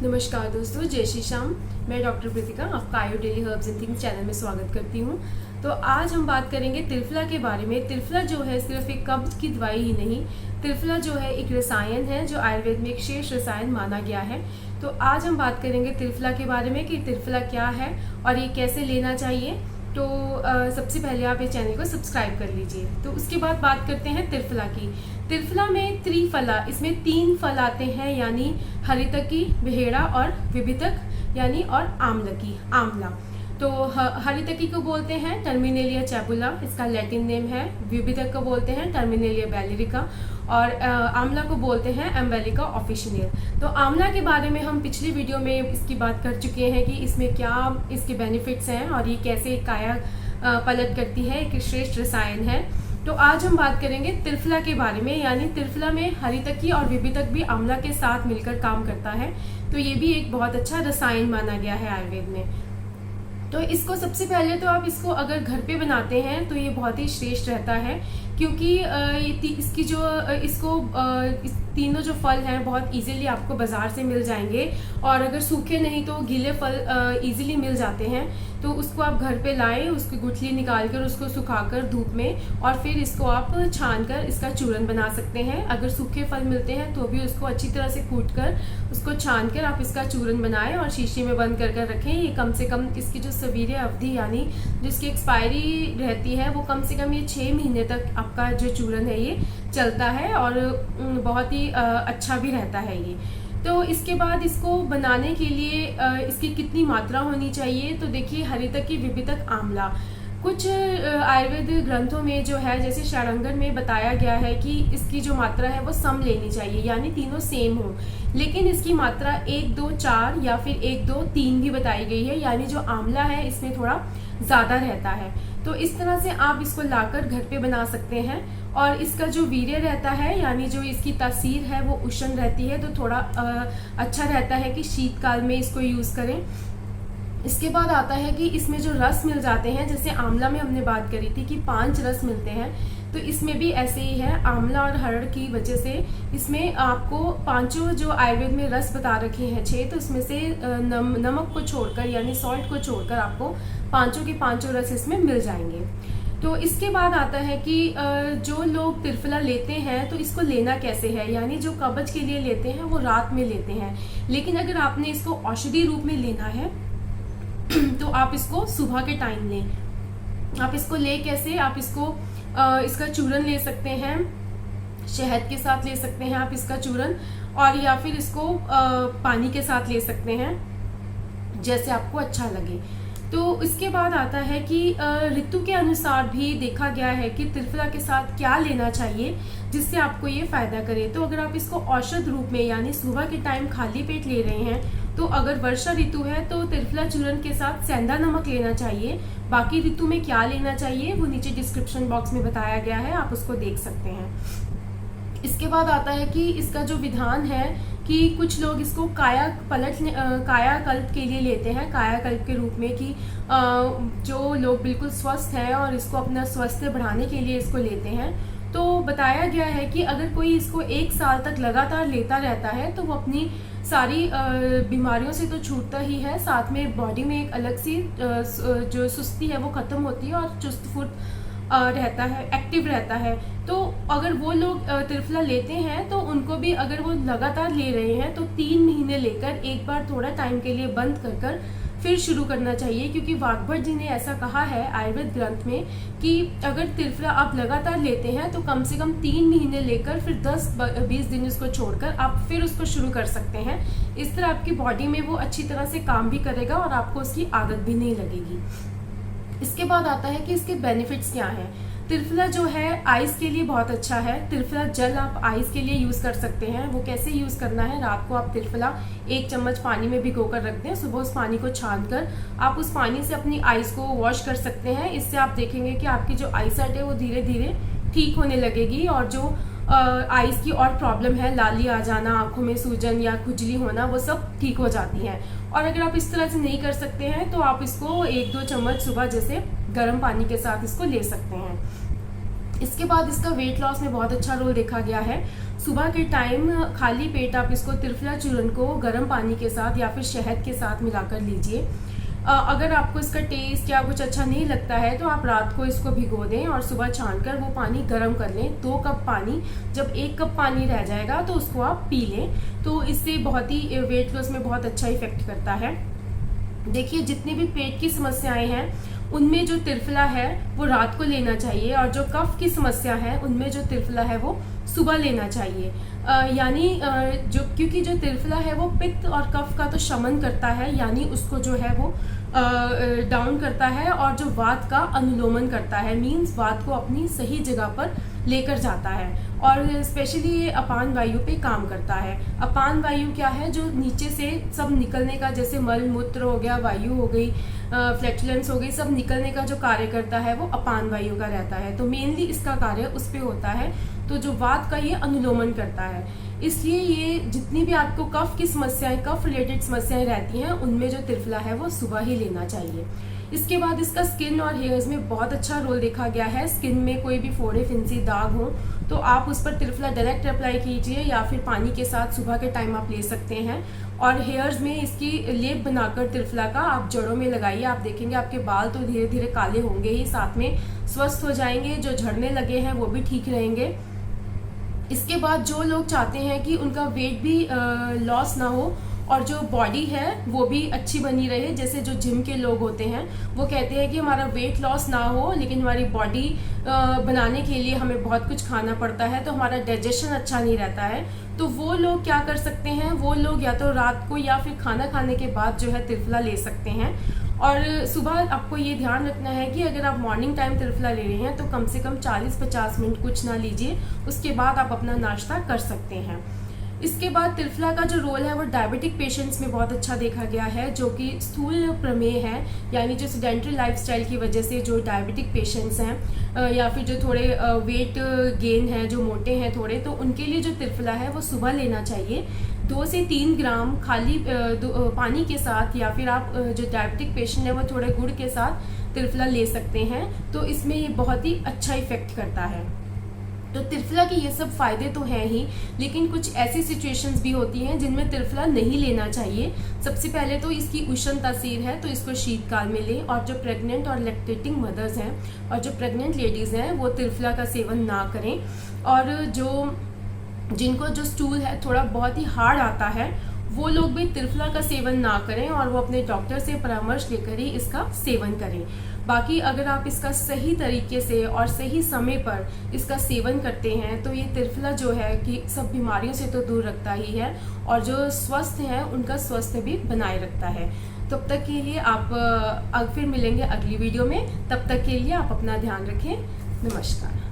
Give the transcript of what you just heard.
नमस्कार दोस्तों, जय श्री श्याम। मैं डॉक्टर प्रीतिका आपका आयु daily herbs and things channel में स्वागत करती हूँ। तो आज हम बात करेंगे त्रिफला के बारे में। त्रिफला जो है सिर्फ एक कब्ज की दवाई ही नहीं, त्रिफला जो है एक रसायन है जो आयुर्वेद में एक शेष रसायन माना गया है। तो आज हम बात करेंगे त्रिफला के बारे में कि त्रिफला क्या है और ये कैसे लेना चाहिए। तो सबसे पहले आप इस चैनल को सब्सक्राइब कर लीजिए। तो उसके बाद बात करते हैं त्रिफला की। त्रिफला में त्रिफला, इसमें 3 फल आते हैं, यानी हरितकी, बहेड़ा और विभितक यानी और आंवला। तो हरितकी को बोलते हैं टर्मिनेलिया चैबुला, इसका लैटिन नेम है। विभितक को बोलते हैं टर्मिनेलिया बैलिरिका और आंवला को बोलते हैं एम्बेलिका ऑफिशियल। तो आंवला के बारे में हम पिछली वीडियो में इसकी बात कर चुके हैं कि इसमें क्या इसके बेनिफिट्स हैं और ये कैसे काया पलट करती है, एक श्रेष्ठ रसायन है। तो आज हम बात करेंगे त्रिफला के बारे में, यानी त्रिफला में हरितकी और विभितक भी आंवला के साथ मिलकर काम करता है। तो ये भी एक बहुत अच्छा रसायन माना गया है आयुर्वेद में। तो इसको सबसे पहले तो आप इसको अगर घर पे बनाते हैं तो ये बहुत ही श्रेष्ठ रहता है, क्योंकि इसकी जो इस तीनों जो फल हैं बहुत इजीली आपको बाजार से मिल जाएंगे, और अगर सूखे नहीं तो गीले फल इजीली मिल जाते हैं। तो उसको आप घर पे लाएं, उसकी गुठली निकाल कर उसको सुखाकर धूप में, और फिर इसको आप छान कर इसका चूरन बना सकते हैं। अगर सूखे फल मिलते हैं तो भी उसको अच्छी तरह से कूट कर उसको छान कर आप इसका चूरन बनाएं और शीशी में बंद कर रखें। ये कम से कम इसकी जो सवीर्य अवधि यानी जिसकी एक्सपायरी रहती है वो कम से कम ये 6 महीने तक आपका जो चूरन है ये चलता है, और बहुत ही अच्छा भी रहता है ये। तो इसके बाद इसको बनाने के लिए इसकी कितनी मात्रा होनी चाहिए, तो देखिए हरितकी, विभितक, आंवला। कुछ आयुर्वेद ग्रंथों में जो है, जैसे षडांगन में बताया गया है कि इसकी जो मात्रा है वो सम लेनी चाहिए, यानी तीनों सेम हो। लेकिन इसकी मात्रा 1, 2, 4 या फिर 1, 2, 3 भी बताई गई है, यानी जो आंवला है इसमें थोड़ा ज़्यादा रहता है। तो इस तरह से आप इसको लाकर घर पे बना सकते हैं। और इसका जो वीर्य रहता है, यानी जो इसकी तासीर है वो उष्ण रहती है, तो थोड़ा अच्छा रहता है कि शीतकाल में इसको यूज़ करें। इसके बाद आता है कि इसमें जो रस मिल जाते हैं, जैसे आंवला में हमने बात करी थी कि 5 रस मिलते हैं, तो इसमें भी ऐसे ही है। आंवला और हरड़ की वजह से इसमें आपको 5 जो आयुर्वेद में रस बता रखे हैं 6, तो इसमें से नमक को छोड़कर यानी सॉल्ट को छोड़कर आपको 5 के 5 रस इसमें मिल जाएंगे। तो इसके बाद आता है कि जो लोग त्रिफला लेते हैं तो इसको लेना कैसे है, यानी जो कब्ज के लिए लेते हैं वो रात में लेते हैं। लेकिन अगर आपने इसको औषधि रूप में लेना है तो आप इसको सुबह के टाइम लें। आप इसको ले कैसे, आप इसको इसका चूरन ले सकते हैं, शहद के साथ ले सकते हैं आप इसका चूरन, और या फिर इसको पानी के साथ ले सकते हैं, जैसे आपको अच्छा लगे। तो इसके बाद आता है कि ऋतु के अनुसार भी देखा गया है कि त्रिफला के साथ क्या लेना चाहिए जिससे आपको ये फायदा करे। तो अगर आप इसको औषध रूप में यानी सुबह के टाइम खाली पेट ले रहे हैं, तो अगर वर्षा ऋतु है तो त्रिफला चूरन के साथ सेंधा नमक लेना चाहिए। बाकी ऋतु में क्या लेना चाहिए वो नीचे डिस्क्रिप्शन बॉक्स में बताया गया है, आप उसको देख सकते हैं। इसके बाद आता है कि इसका जो विधान है कि कुछ लोग इसको कायाकल्प के लिए लेते हैं, कायाकल्प के रूप में, कि जो लोग बिल्कुल स्वस्थ हैं और इसको अपना स्वास्थ्य बढ़ाने के लिए इसको लेते हैं। तो बताया गया है कि अगर कोई इसको 1 साल तक लगातार लेता रहता है तो वो अपनी सारी बीमारियों से तो छूटता ही है, साथ में बॉडी में एक अलग सी जो सुस्ती है वो खत्म होती है और चुस्त फुर्त रहता है, एक्टिव रहता है। तो अगर वो लोग त्रिफला लेते हैं तो उनको भी, अगर वो लगातार ले रहे हैं तो 3 महीने लेकर एक बार थोड़ा टाइम के लिए बंद कर फिर शुरू करना चाहिए, क्योंकि वाघभट जी ने ऐसा कहा है आयुर्वेद ग्रंथ में कि अगर त्रिफला आप लगातार लेते हैं तो कम से कम 3 महीने लेकर फिर 10-20 दिन उसको छोड़कर आप फिर उसको शुरू कर सकते हैं। इस तरह आपकी बॉडी में वो अच्छी तरह से काम भी करेगा और आपको उसकी आदत भी नहीं लगेगी। इसके बाद आता है कि इसके बेनिफिट्स क्या हैं। त्रिफला जो है आइस के लिए बहुत अच्छा है। त्रिफला जल आप आइस के लिए यूज़ कर सकते हैं। वो कैसे यूज़ करना है, रात को आप त्रिफला 1 चम्मच पानी में भिगो कर रख दें, सुबह उस पानी को छान कर आप उस पानी से अपनी आइस को वॉश कर सकते हैं। इससे आप देखेंगे कि आपकी जो आईसाइट है वो धीरे धीरे ठीक होने लगेगी, और जो आइस की और प्रॉब्लम है, लाली आ जाना, आंखों में सूजन या खुजली होना, वो सब ठीक हो जाती हैं। और अगर आप इस तरह से नहीं कर सकते हैं तो आप इसको 1-2 चम्मच सुबह जैसे गर्म पानी के साथ इसको ले सकते हैं। इसके बाद इसका वेट लॉस में बहुत अच्छा रोल देखा गया है। सुबह के टाइम खाली पेट आप इसको त्रिफला चूर्ण को गर्म पानी के साथ या फिर शहद के साथ मिलाकर लीजिए। अगर आपको इसका टेस्ट या कुछ अच्छा नहीं लगता है तो आप रात को इसको भिगो दें और सुबह छानकर वो पानी गर्म कर लें। 2 कप पानी, जब 1 कप पानी रह जाएगा तो उसको आप पी लें। तो इससे बहुत ही वेट लॉस में बहुत अच्छा इफेक्ट करता है। देखिए, जितनी भी पेट की समस्याएं हैं उनमें जो त्रिफला है वो रात को लेना चाहिए, और जो कफ की समस्या है उनमें जो त्रिफला है वो सुबह लेना चाहिए। क्योंकि जो त्रिफला है वो पित्त और कफ का तो शमन करता है, यानी उसको जो है वो डाउन करता है, और जो वात का अनुलोमन करता है, मींस वात को अपनी सही जगह पर लेकर जाता है, और स्पेशली ये अपान वायु पे काम करता है। अपान वायु क्या है? जो नीचे से सब निकलने का, जैसे मल मूत्र हो गया, वायु हो गई, फ्लैटुलेंस हो गई, सब निकलने का जो कार्य करता है वो अपान वायु का रहता है। तो मेनली इसका कार्य उस पे होता है। तो जो वात का ये अनुलोमन करता है, इसलिए ये जितनी भी आपको कफ की समस्याएं, कफ रिलेटेड समस्याएं रहती हैं, उनमें जो त्रिफला है वो सुबह ही लेना चाहिए। इसके बाद इसका स्किन और हेयर्स में बहुत अच्छा रोल देखा गया है। स्किन में कोई भी फोड़े, फिंसी, दाग हो तो आप उस पर त्रिफला डायरेक्ट अप्लाई कीजिए, या फिर पानी के साथ सुबह के टाइम आप ले सकते हैं। और हेयर्स में इसकी लेप बनाकर त्रिफला का आप जड़ों में लगाइए। आप देखेंगे आपके बाल तो धीरे धीरे काले होंगे ही, साथ में स्वस्थ हो जाएंगे, जो झड़ने लगे हैं वो भी ठीक रहेंगे। इसके बाद जो लोग चाहते हैं कि उनका वेट भी लॉस ना हो और जो बॉडी है वो भी अच्छी बनी रहे, जैसे जो जिम के लोग होते हैं वो कहते हैं कि हमारा वेट लॉस ना हो लेकिन हमारी बॉडी बनाने के लिए हमें बहुत कुछ खाना पड़ता है, तो हमारा डाइजेशन अच्छा नहीं रहता है। तो वो लोग क्या कर सकते हैं? वो लोग या तो रात को या फिर खाना खाने के बाद जो है त्रिफला ले सकते हैं। और सुबह आपको ये ध्यान रखना है कि अगर आप मॉर्निंग टाइम त्रिफला ले रहे हैं तो कम से कम 40-50 मिनट कुछ ना लीजिए, उसके बाद आप अपना नाश्ता कर सकते हैं। इसके बाद त्रिफला का जो रोल है वो डायबिटिक पेशेंट्स में बहुत अच्छा देखा गया है, जो कि स्थूल प्रमेय है, यानी जो सेडेंटरी लाइफस्टाइल की वजह से जो डायबिटिक पेशेंट्स हैं या फिर जो थोड़े वेट गेन है, जो मोटे हैं थोड़े, तो उनके लिए जो त्रिफला है वो सुबह लेना चाहिए। 2 से 3 ग्राम खाली पानी के साथ, या फिर आप जो डायबिटिक पेशेंट है वो थोड़े गुड़ के साथ त्रिफला ले सकते हैं। तो इसमें ये बहुत ही अच्छा इफेक्ट करता है। तो त्रिफला के ये सब फायदे तो हैं ही, लेकिन कुछ ऐसी सिचुएशंस भी होती हैं जिनमें त्रिफला नहीं लेना चाहिए। सबसे पहले तो इसकी उष्ण तासीर है, तो इसको शीतकाल में लें। और जो प्रेग्नेंट और लैक्टेटिंग मदर्स हैं और जो प्रेग्नेंट लेडीज़ हैं वो त्रिफला का सेवन ना करें। और जिनको जो स्टूल है थोड़ा बहुत ही हार्ड आता है वो लोग भी त्रिफला का सेवन ना करें, और वो अपने डॉक्टर से परामर्श लेकर ही इसका सेवन करें। बाकी अगर आप इसका सही तरीके से और सही समय पर इसका सेवन करते हैं तो ये त्रिफला जो है कि सब बीमारियों से तो दूर रखता ही है, और जो स्वस्थ हैं उनका स्वास्थ्य भी बनाए रखता है। तब तक के लिए आप फिर मिलेंगे अगली वीडियो में। तब तक के लिए आप अपना ध्यान रखें। नमस्कार।